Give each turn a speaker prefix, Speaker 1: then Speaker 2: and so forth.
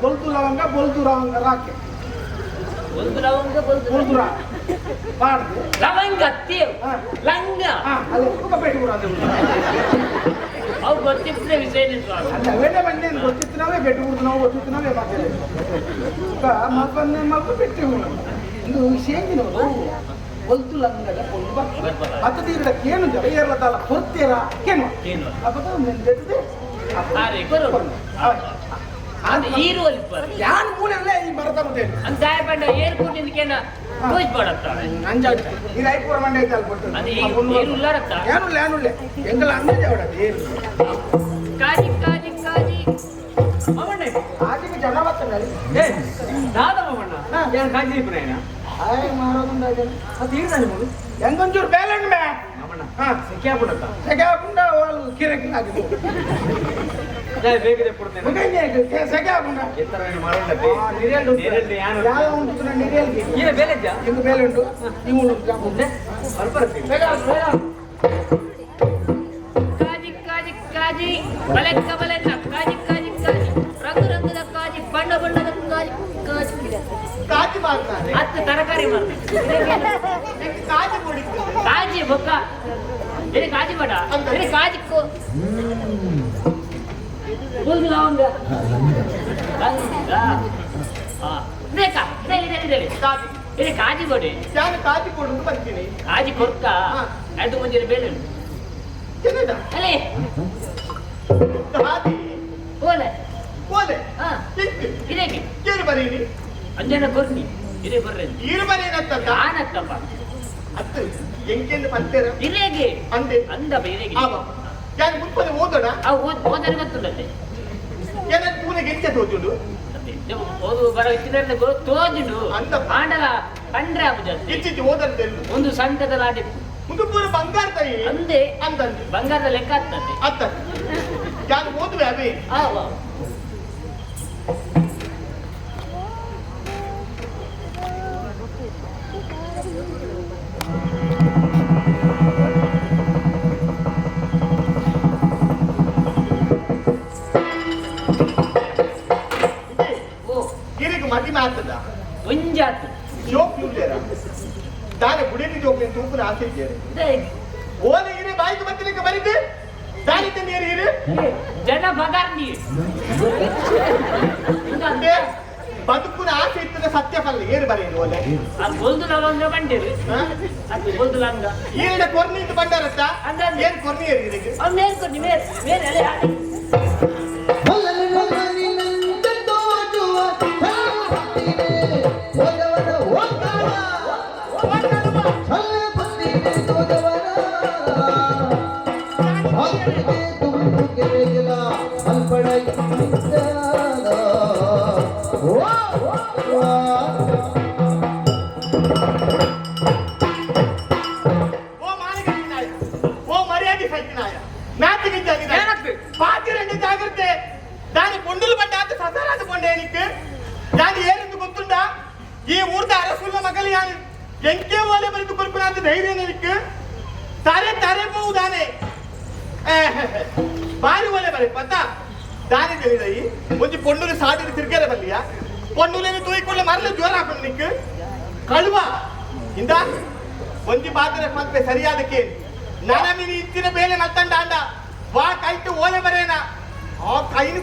Speaker 1: ಬೊಲ್ತು ಲವಂಗ ಬೊಲ್ತು ರಾಕೆ
Speaker 2: ಲವಂಗ ಲಂಗ ಅವು ಗೊತ್ತಿದ್ರೆ ವಿಷಯ
Speaker 1: ಅವೇ ಬಂದೆ ಗೊತ್ತಿತ್ತಿನವೇ ಬೆಟ್ಟು ಬಿಡ್ತು ನಾವು ಗೊತ್ತಿತ್ತಿನವೇ ಮಕ್ಕಳನ್ನ ಮಕ್ಕಳು ಬೆಟ್ಟು ಇದು ಶೇಂಗಿನ ಬೊಲ್ತು ಲಂಗದ ಅದು ತೀರದ ಕೇನು ಜಲ ಹೊರ್ತೀರ ಕೇನು
Speaker 2: ಈರುವಲ್ಲಿ
Speaker 1: ಯಾನ್ ಮೂಲೆಲ್ಲ ಈ ಮರದ ಮತ್ತೆ
Speaker 2: ಅಂತ ಪಂಡ ಏರ್ಪೋರ್ಟ್ ಕೇನ ರೋಜ್ ಪಡತ್ತ
Speaker 1: ಅಂಜಾಡ ಈ ರಾಯಪುರ ಮಂಡ್ಯ ಐತೆ ಅಲ್ಪಟ್ಟು
Speaker 2: ಅದು ಏನುಲ್ಲರತ್ತ
Speaker 1: ಏನುಲ್ಲ ಎಂಗಲ ಅಂಜಾಡ ಅವಡದು ಏನು
Speaker 2: ಕಾಜಿ ಕಾಜಿ ಕಾಜಿ
Speaker 1: ಅವಣ್ಣ ಆಜಿಗೆ ಜನ ಬರ್ತಾನೆ
Speaker 3: ಏ ದಾದಮ್ಮಣ್ಣ ಏನು ಕಾಜಿ ಇಬ್ರೇನ
Speaker 1: ಆಯ್ ಮಾರೋದುಂಡ
Speaker 3: ಅದು ಇರ್ತಾನೆ ಮಗು
Speaker 1: ಎಂಗೊಂಚೂರು ಬೇಲಣ್ಣ ಬೇ
Speaker 3: ಅಮ್ಮಣ್ಣ
Speaker 1: ಹಾ
Speaker 3: ಸಿಕ್ಕಾಬಿಡತ್ತ
Speaker 1: ಸೆಗಾಪುಂಡ వాళ్ళు ಕಿರಕಿನ ಆಗಿದೆ
Speaker 3: ಬೇಗದೆ ಕೊಡ್ತೇನೆ
Speaker 1: ಮುಗೈನೆ ಸೆಗಾಪುಂಡ
Speaker 3: ಎತ್ತರ ಮಾಡೋದಕ್ಕೆ
Speaker 1: ನಿರೇಲ್
Speaker 3: ನಿರೇಲ್ ಯಾನು
Speaker 1: ಯಾವ ಉಂಟು ನಿರೇಲ್
Speaker 3: ಏನು ಬೇಲೆಜ್ಜ
Speaker 1: ಇಂದು ಬೇಲೆ ಉಂಟು ನೀವು
Speaker 3: ಮುಂದೆ ಬರ್ಬರ್ತೀನಿ
Speaker 2: ಕಾಜಿ ಕಾಜಿ ಕಾಜಿ ಬಲೆಕ್ಕ ಬಲೆಕ್ಕ ಕಾಜಿ ಕಾಜಿ ಕಾಜಿ ರಂಗು ರಂಗದ ಕಾಜಿ ಬಣ್ಣ ಬಣ್ಣದ ಕಾಜಿ ಕಾಜಿ
Speaker 1: ಕಾಜಿ ಮಾಡ್ತಾರೆ
Speaker 2: ಹತ್ತು ತರಕಾರಿ ಮಾಡ್ತಾರೆ
Speaker 1: ಕಾಜಿ ಕೊಡಿ
Speaker 2: ಕಾಜಿ ಬೊಕ್ಕ ಇದು ಕಾಜಿ ಬೇಡ ಇದು ಕಾಜಿ ಬುಲ್ದು ಲವಂಗ ಲವಂಗ ಬೇಕಾ ಇದೆ ಕಾಜಿ ಇದು ಕಾಜಿ ಕೊಡಿ
Speaker 1: ನಾನು ಕಾಜಿ ಕೊಡು ಬರ್ತೀನಿ
Speaker 2: ಕಾಜಿ ಕೊಡ್ಕ ಅದು ಮುಂಜಾನೆ ಬೇಳೆ
Speaker 1: ಚೆನ್ನದ
Speaker 2: ಅಲ್ಲೇ
Speaker 1: ಕಾಜಿ
Speaker 2: ಓಲೆ
Speaker 1: ಕೋಲೆ
Speaker 2: ಹಾ ಇದೇಗೆ
Speaker 1: ಕೇರು ಬರೀನಿ
Speaker 2: ಅಂಜನ ಕೊರ್ನಿ ಇದೇ ಬರ್ರಿ
Speaker 1: ಈರು ಬರೀನತ್ತ
Speaker 2: ಆನತ್ತಪ್ಪ
Speaker 1: ಅತ್ತು ಎಂಕೆಂದು ಪಂತೇರ
Speaker 2: ಇರೇಗೆ
Speaker 1: ಅಂದೆ
Speaker 2: ಅಂದ ಬೇರೆಗೆ
Speaker 1: ಆವ ಯಾರು ಮುಪ್ಪನೆ ಓದೋಣ
Speaker 2: ಅವು ಓದನೆ ಗೊತ್ತುಂಟೆ
Speaker 1: ಏನ ಪೂನೆ ಗೆಂಚೆ ತೋಜುಂಡು
Speaker 2: ಓದು ಬರೋ ಇತ್ತಿನ ತೋಜುಂಡು
Speaker 1: ಅಂದ
Speaker 2: ಪಾಂಡಲ ಕಂಡ್ರೆ ಆಗುದು
Speaker 1: ಇಚ್ಚಿಚ್ಚಿ ಓದಂತೆ
Speaker 2: ಒಂದು ಸಂತದ ಲಾಟಿ
Speaker 1: ಮುಂದೆ ಪೂರ ಬಂಗಾರ ತಾಯಿ
Speaker 2: ಅಂದೆ
Speaker 1: ಅಂದಂತೆ
Speaker 2: ಬಂಗಾರದ ಲೆಕ್ಕ ಆಗ್ತದೆ
Speaker 1: ಅತ್ತ ಯಾರು ಓದುವೆ ಅವೇ ಗಿರಿಗೆ ಮದಿ ಮಾತದ
Speaker 2: ಒಂಜಾತು
Speaker 1: ಜೋಕ್ ಇಲ್ಲೇರ ದಾನೆ ಬುಡೇನಿ ಜೋಕ್ ನೀನು ತೂಪನ ಆಸೆ ಇದ್ದೇನೆ ಓಲೆ ಇರೆ ಬಾಯಿಗೆ ಬತ್ತಲಿಕ್ಕೆ ಬರಿದೆ ದಾನಿ ತಂದಿಯರು ಇರೆ
Speaker 2: ಜನ ಬಗಾರ್ ನೀರು
Speaker 1: ಬದುಕುನ ಆಸೆ ಇರ್ತದೆ ಸತ್ಯ ಫಲ ಏರು ಬರೆಯುದು ಓಲೆ
Speaker 2: ಅದು ಬೊಲ್ದು ಲವಂಗ ಬಂಡೇರು ಅದು ಬೊಲ್ದು ಲವಂಗ
Speaker 1: ಈರಡ ಕೊರ್ನಿ ಅಂತ ಬಂಡಾರತ್ತ ಏನ್ ಕೊರ್ನಿ ಏರಿರಿಗೆ
Speaker 2: ಅವ್ನು ಮೇಲ್ ಕೊಡ್ನಿ ಮೇಲ್ ಎಲೆ ಹಾಕಿ
Speaker 1: జాగ్రత్త దాని కొండలు పడ్డాక ససారాదు కొండేనికి దాని ఏరెందు గుర్తుండా ఈ ఊర్ద అరసుల మగలి యాని ఎంకే ఓలే బరిదు కొరుకునాంత ధైర్యం నీకు సారే తారే పోవు దానే ಬಾರಿ ಒಲೆ ಬರೀ ಪತ್ತ ದಾನಿ ತಿಳಿದಯಿ ಒಂಜಿ ಪೊಣ್ಣುಲು ಸಾದಿರಿ ತಿರ್ಗೇರ ಬಲ್ಲಿಯ ಪೊಣ್ಣುಲೇನು ತೂಯಿಕೊಳ್ಳೆ ಮರಲು ಜೋರ ಹಾಕೊಂಡು ನಿಕ್ಕು ಕಳುವ ಇಂದ ಒಂಜಿ ಪಾತ್ರೆ ಪಂಪೆ ಸರಿಯಾದಕ್ಕೆ ನನಮಿನಿ ಇತ್ತಿನ ಬೇಲೆ ಮತ್ತಂಡ ಅಂಡ ವಾ ಕೈಟ್ಟು ಓಲೆ ಬರೇನ ಆ ಕೈನು